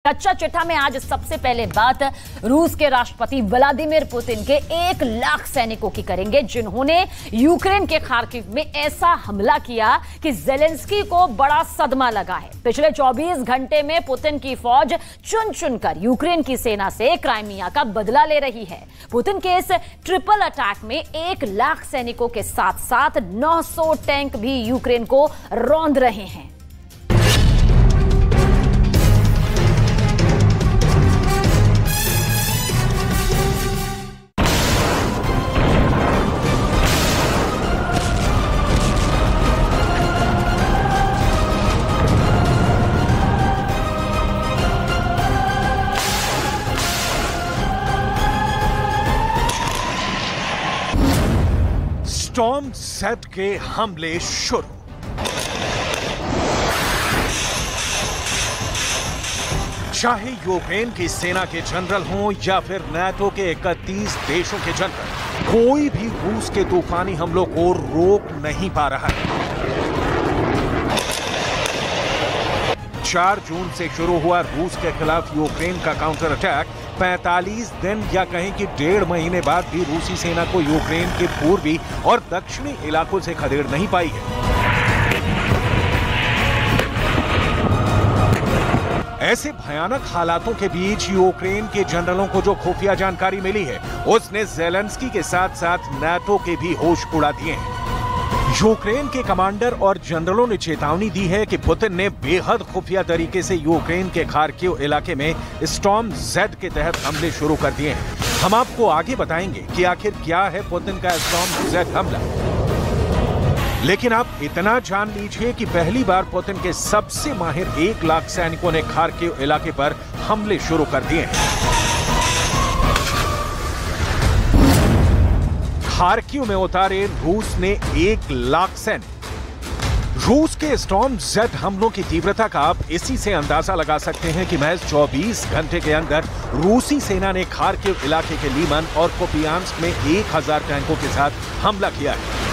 कच्चा चिट्ठा में आज सबसे पहले बात रूस के राष्ट्रपति व्लादिमीर पुतिन के 1 लाख सैनिकों की करेंगे, जिन्होंने यूक्रेन के खार्किव में ऐसा हमला किया कि ज़ेलेंस्की को बड़ा सदमा लगा है। पिछले 24 घंटे में पुतिन की फौज चुन चुनकर यूक्रेन की सेना से क्राइमिया का बदला ले रही है। पुतिन के इस ट्रिपल अटैक में 1 लाख सैनिकों के साथ साथ 900 टैंक भी यूक्रेन को रौंद रहे हैं। स्टॉर्म ज़ेड के हमले शुरू। चाहे यूक्रेन की सेना के जनरल हों या फिर नाटो के 31 देशों के जनरल, कोई भी रूस के तूफानी हमलों को रोक नहीं पा रहा है। 4 जून से शुरू हुआ रूस के खिलाफ यूक्रेन का काउंटर अटैक 45 दिन या कहें कि 1.5 महीने बाद भी रूसी सेना को यूक्रेन के पूर्वी और दक्षिणी इलाकों से खदेड़ नहीं पाई है। ऐसे भयानक हालातों के बीच यूक्रेन के जनरलों को जो खुफिया जानकारी मिली है, उसने ज़ेलेंस्की के साथ साथ नाटो के भी होश उड़ा दिए हैं। यूक्रेन के कमांडर और जनरलों ने चेतावनी दी है कि पुतिन ने बेहद खुफिया तरीके से यूक्रेन के खार्किव इलाके में स्टॉर्म ज़ेड के तहत हमले शुरू कर दिए हैं। हम आपको आगे बताएंगे कि आखिर क्या है पुतिन का स्टॉर्म ज़ेड हमला। लेकिन आप इतना जान लीजिए कि पहली बार पुतिन के सबसे माहिर 1 लाख सैनिकों ने खार्किव इलाके पर हमले शुरू कर दिए हैं। खार्किव में उतारे रूस ने 1 लाख सैनिक। रूस के स्टॉर्म ज़ेड हमलों की तीव्रता का आप इसी से अंदाजा लगा सकते हैं कि महज 24 घंटे के अंदर रूसी सेना ने खार्किव इलाके के लीमन और कुपियांस्क में 1000 टैंकों के साथ हमला किया है।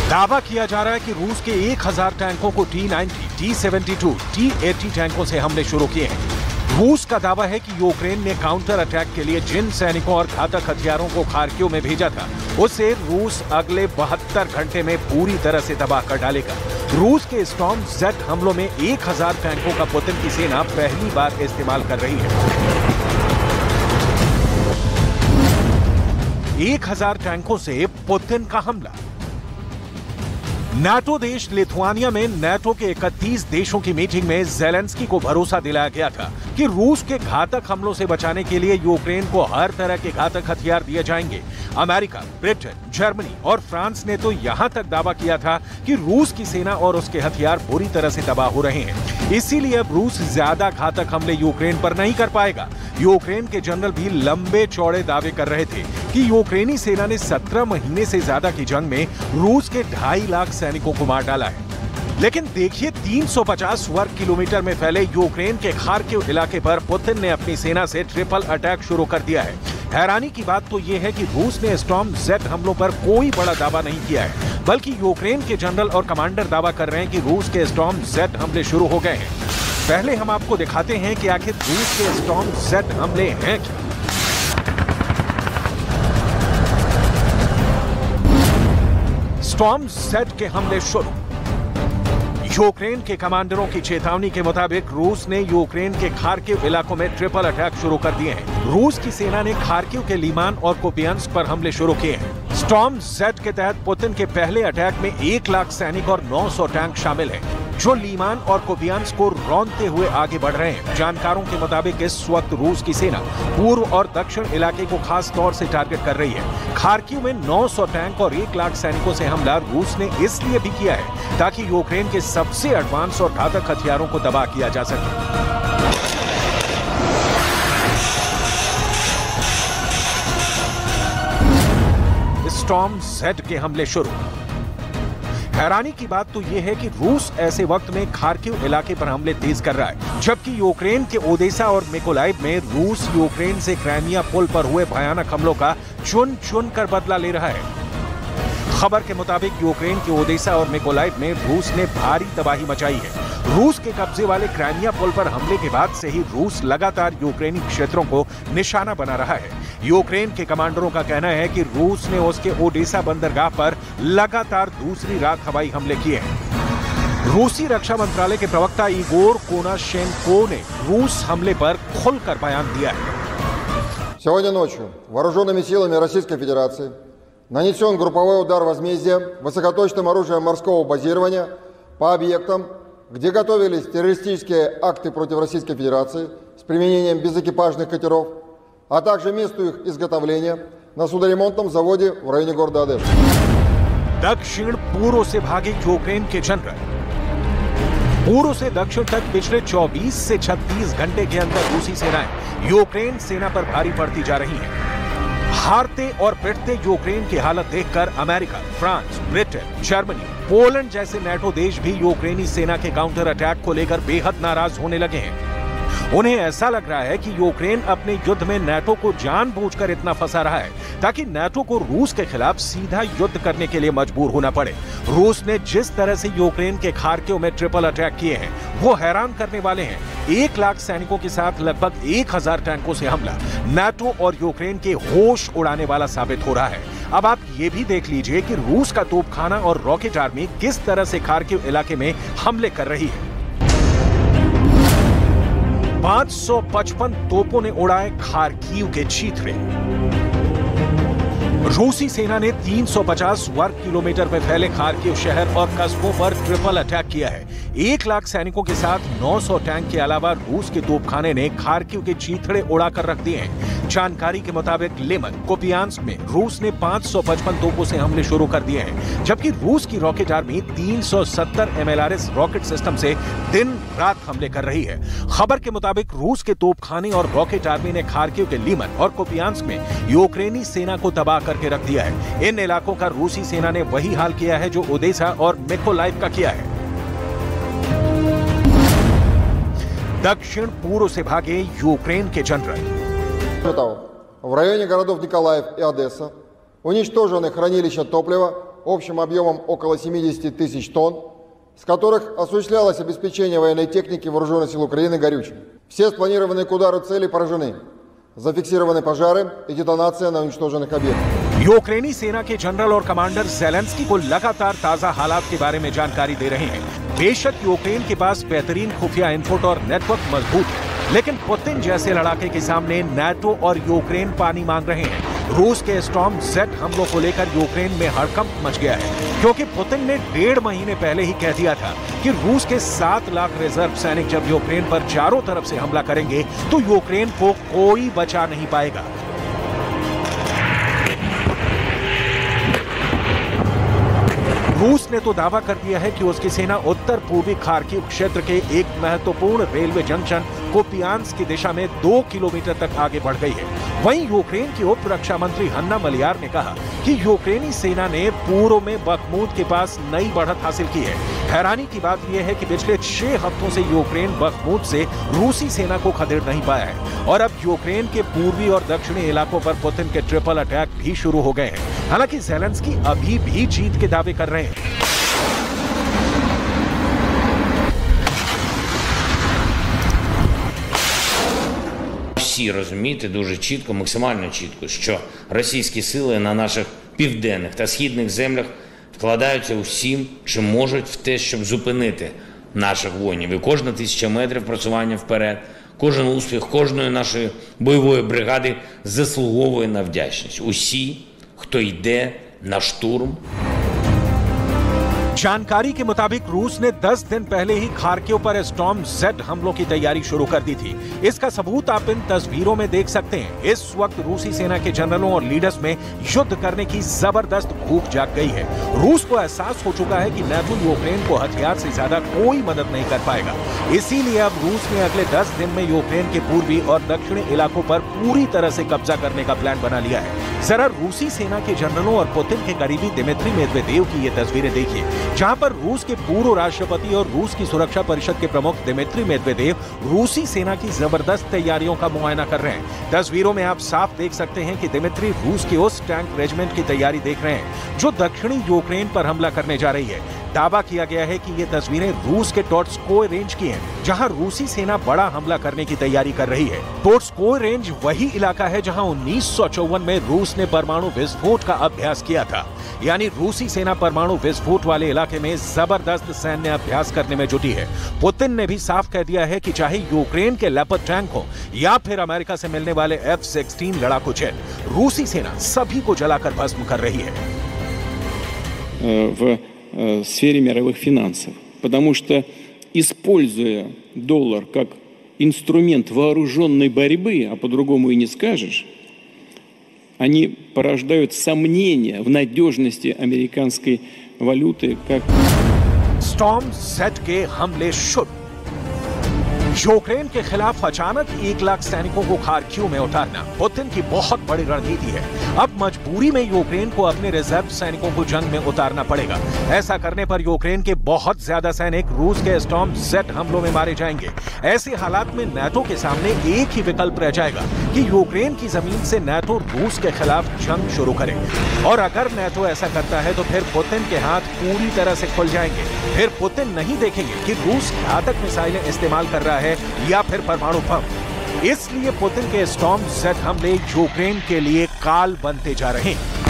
दावा किया जा रहा है कि रूस के 1000 टैंकों को T-90, T-72, T-80 टैंकों से हमले शुरू किए हैं। रूस का दावा है कि यूक्रेन ने काउंटर अटैक के लिए जिन सैनिकों और घातक हथियारों को खार्किव में भेजा था, उसे रूस अगले 72 घंटे में पूरी तरह से तबाह कर डालेगा। रूस के स्टॉर्म ज़ेड हमलों में 1000 टैंकों का पुतिन की सेना पहली बार इस्तेमाल कर रही है। 1000 टैंकों से पुतिन का हमला। नाटो देश लिथुआनिया में नाटो के 31 देशों की मीटिंग में ज़ेलेंस्की को भरोसा दिलाया गया था कि रूस के घातक हमलों से बचाने के लिए यूक्रेन को हर तरह के घातक हथियार दिए जाएंगे। अमेरिका, ब्रिटेन, जर्मनी और फ्रांस ने तो यहां तक दावा किया था कि रूस की सेना और उसके हथियार बुरी तरह से तबाह हो रहे हैं। इसीलिए अब रूस ज्यादा घातक हमले यूक्रेन पर नहीं कर पाएगा। यूक्रेन के जनरल भी लंबे चौड़े दावे कर रहे थे कि यूक्रेनी सेना ने 17 महीने से ज्यादा की जंग में रूस के 2.5 लाख सैनिकों को मार डाला है। लेकिन देखिए, 350 वर्ग किलोमीटर में फैले यूक्रेन के खार्किव इलाके पर पुतिन ने अपनी सेना से ट्रिपल अटैक शुरू कर दिया है। हैरानी की बात तो यह है कि रूस ने स्टॉर्म ज़ेड हमलों पर कोई बड़ा दावा नहीं किया है, बल्कि यूक्रेन के जनरल और कमांडर दावा कर रहे हैं कि रूस के स्टॉर्म ज़ेड हमले शुरू हो गए हैं। पहले हम आपको दिखाते हैं कि आखिर रूस के स्टॉर्म ज़ेड हमले हैं क्या। स्टॉर्म ज़ेड के हमले शुरू। यूक्रेन के कमांडरों की चेतावनी के मुताबिक रूस ने यूक्रेन के खार्किव इलाकों में ट्रिपल अटैक शुरू कर दिए हैं। रूस की सेना ने खार्किव के लीमान और कुपियांस्क पर हमले शुरू किए हैं। स्टॉर्म ज़ेड के तहत पुतिन के पहले अटैक में 1 लाख सैनिक और 900 टैंक शामिल हैं, जो लीमान और कुपियांस्क को रौंदते हुए आगे बढ़ रहे हैं। जानकारों के मुताबिक इस वक्त रूस की सेना पूर्व और दक्षिण इलाके को खास तौर से टारगेट कर रही है। खार्किव में 900 टैंक और 1 लाख सैनिकों से हमला रूस ने इसलिए भी किया है ताकि यूक्रेन के सबसे एडवांस और घातक हथियारों को तबाह किया जा सके। स्टॉर्म ज़ेड के हमले शुरू। हैरानी की बात तो यह है कि रूस ऐसे वक्त में खार्किव इलाके पर हमले तेज कर रहा है, जबकि यूक्रेन के ओडेसा और मिकोलाइव में रूस यूक्रेन से क्राइमिया पुल पर हुए भयानक हमलों का चुन चुन कर बदला ले रहा है। खबर के मुताबिक यूक्रेन के ओडेसा और मिकोलाइव में रूस ने भारी तबाही मचाई है। रूस के कब्जे वाले क्राइमिया पुल पर हमले के बाद से ही रूस लगातार यूक्रेनी क्षेत्रों को निशाना बना रहा है। यूक्रेन के कमांडरों का कहना है कि रूस ने उसके ओडेसा बंदरगाह पर लगातार दूसरी रात हवाई हमले किए हैं। रूसी रक्षा मंत्रालय के प्रवक्ता इगोर कोनाशेंको ने रूस हमले पर खुलकर बयान दिया है। Сегодня ночью вооруженными силами Российской Федерации нанесен групповой удар возмездия высокоточным оружием морского базирования по объектам, где готовились террористические акты против Российской Федерации с применением безэкипажных катеров, а также месту их изготовления на судоремонтном заводе в районе города Одесса. दक्षिण पूर्व से भागे यूक्रेन के जनरल। पूर्व से दक्षिण तक पिछले 24 से 36 घंटे के अंदर रूसी सेनाएं यूक्रेन सेना पर भारी पड़ती जा रही हैं। हारते और पिटते यूक्रेन की हालत देखकर America, France, Britain, Germany, Poland जैसे नेटो देश भी यूक्रेनी सेना के काउंटर अटैक को लेकर बेहद नाराज होने लगे हैं। उन्हें ऐसा लग रहा है कि यूक्रेन अपने युद्ध में नेटो को जानबूझकर इतना फंसा रहा है ताकि नेटो को रूस के खिलाफ सीधा युद्ध करने के लिए मजबूर होना पड़े। रूस ने जिस तरह से यूक्रेन के खार्किव में ट्रिपल अटैक किए हैं वो हैरान करने वाले हैं। 1 लाख सैनिकों के साथ लगभग 1000 टैंकों से हमला नेटो और यूक्रेन के होश उड़ाने वाला साबित हो रहा है। अब आप ये भी देख लीजिए कि रूस का तोपखाना और रॉकेट आर्मी किस तरह से खार्किव इलाके में हमले कर रही है। 555 तोपों ने उड़ाए खार्किव के चीथड़े। रूसी सेना ने 350 वर्ग किलोमीटर में फैले खार्किव शहर और कस्बों पर ट्रिपल अटैक किया है। 1 लाख सैनिकों के साथ 900 टैंक के अलावा रूस के तोपखाने ने खार्किव के चीथड़े उड़ाकर रख दिए हैं। जानकारी के मुताबिक लिमन, कुपियांस्क में रूस ने 555 तोपों से हमले शुरू कर दिए हैं, जबकि रूस की rocket army 370 MLRS rocket system से दिन रात हमले कर रही है। खबर के मुताबिक रूस के तोपखाने और रॉकेट आर्मी ने खार्किव के लिमन और कुपियांस्क में यूक्रेनी सेना को तबाह करके रख दिया है। इन इलाकों का रूसी सेना ने वही हाल किया है जो ओडेसा और मिकोलाइव का किया है। दक्षिण पूर्व से भागे यूक्रेन के जनरल। В районе городов Николаев и Одесса уничтожены хранилища топлива общим объемом около 70 тысяч тонн, с которых осуществлялось обеспечение военной техники вооруженных сил Украины горючим. Все спланированные к удару цели поражены. Зафиксированы пожары и детонация на уничтоженных объектах. यूक्रेनी सेना के जनरल और कमांडर ज़ेलेंस्की को लगातार ताजा हालात के बारे में जानकारी दे रहे हैं। बेशक यूक्रेन के पास बेहतरीन खुफिया इनपुट और नेटवर्क मजबूत है, लेकिन पुतिन जैसे लड़ाके के सामने नाटो और यूक्रेन पानी मांग रहे हैं। रूस के स्टॉर्म जेट हमलों को लेकर यूक्रेन में हड़कंप मच गया है, क्योंकि पुतिन ने 1.5 महीने पहले ही कह दिया था कि रूस के 7 लाख रिजर्व सैनिक जब यूक्रेन पर चारों तरफ से हमला करेंगे तो यूक्रेन को कोई बचा नहीं पाएगा। रूस ने तो दावा कर दिया है कि उसकी सेना उत्तर पूर्वी खार्किव क्षेत्र के एक महत्वपूर्ण रेलवे जंक्शन कुपियांस्क की दिशा में 2 किलोमीटर तक आगे बढ़ गई है। वहीं यूक्रेन की उप रक्षा मंत्री हन्ना मलियार ने कहा कि यूक्रेनी सेना ने पूर्व में बखमूत के पास नई बढ़त हासिल की है। हैरानी की बात यह है कि पिछले 6 हफ्तों से यूक्रेन बखमूत से रूसी सेना को खदेड़ नहीं पाया है और अब यूक्रेन के पूर्वी और दक्षिणी इलाकों पर पुतिन के ट्रिपल अटैक भी शुरू हो गए हैं। हालांकि ज़ेलेंस्की अभी भी जीत के दावे कर रहे हैं। Всі розуміти дуже чітко, максимально чітко, що російські сили на наших південних та східних землях вкладаються усім, чим можуть в те, щоб зупинити наших воїнів. І кожна 1000 метрів просування вперед, кожен успіх кожної нашої бойової бригади заслуговує на вдячність. Усі, хто йде на штурм. जानकारी के मुताबिक रूस ने 10 दिन पहले ही खार्किव पर स्टॉर्म जेट हमलों की तैयारी शुरू कर दी थी। इसका सबूत आप इन तस्वीरों में देख सकते हैं। इस वक्त रूसी सेना के जनरलों और लीडर्स में युद्ध करने की जबरदस्त भूख जाग गई है। रूस को एहसास हो चुका है कि नाटो यूक्रेन को हथियार से ज्यादा कोई मदद नहीं कर पाएगा। इसीलिए अब रूस ने अगले 10 दिन में यूक्रेन के पूर्वी और दक्षिणी इलाकों पर पूरी तरह से कब्जा करने का प्लान बना लिया है। जरा रूसी सेना के जनरलों और पुतिन के करीबी दिमित्री मेदवेदेव की ये तस्वीरें देखिए। जहां पर रूस के पूर्व राष्ट्रपति और रूस की सुरक्षा परिषद के प्रमुख दिमित्री मेदवेदेव रूसी सेना की जबरदस्त तैयारियों का मुआयना कर रहे हैं। तस्वीरों में आप साफ देख सकते हैं कि दिमित्री रूस के उस टैंक रेजिमेंट की तैयारी देख रहे हैं जो दक्षिणी यूक्रेन पर हमला करने जा रही है। दावा किया गया है कि ये तस्वीरें रूस के टोट्स्कोय रेंज की हैं, जहां रूसी सेना बड़ा हमला करने की तैयारी कर रही है। टोट्स्कोय रेंज वही इलाका है जहां 1954 में रूस ने परमाणु विस्फोट का अभ्यास किया था। यानी रूसी सेना परमाणु विस्फोट वाले इलाके में जबरदस्त सैन्य अभ्यास करने में जुटी है। पुतिन ने भी साफ कह दिया है कि चाहे यूक्रेन के लेपर्ड टैंक हो या फिर अमेरिका से मिलने वाले F-16 लड़ाकू जेट, रूसी सेना सभी को जलाकर भस्म कर रही है। В сфере мировых финансов, потому что, используя доллар как инструмент вооруженной борьбы, а по-другому и не скажешь, они порождают сомнения в надежности американской валюты как... स्टॉर्म Z के हमले शुरू। यूक्रेन के खिलाफ अचानक 1 लाख सैनिकों को खार्किव में उतारना पुतिन की बहुत बड़ी रणनीति है। अब मजबूरी में यूक्रेन को अपने रिजर्व सैनिकों को जंग में उतारना पड़ेगा। ऐसा करने पर यूक्रेन के बहुत ज्यादा सैनिक रूस के स्टॉर्म Z हमलों में मारे जाएंगे। ऐसे हालात में नाटो के सामने एक ही विकल्प रह जाएगा कि यूक्रेन की जमीन से नाटो रूस के खिलाफ जंग शुरू करे। और अगर नाटो ऐसा करता है तो फिर पुतिन के हाथ पूरी तरह से खुल जाएंगे। फिर पुतिन नहीं देखेंगे कि रूस घातक मिसाइलें इस्तेमाल कर रहा है या फिर परमाणु बम। इसलिए पुतिन के स्टॉर्म Z हमले यूक्रेन के लिए काल बनते जा रहे हैं।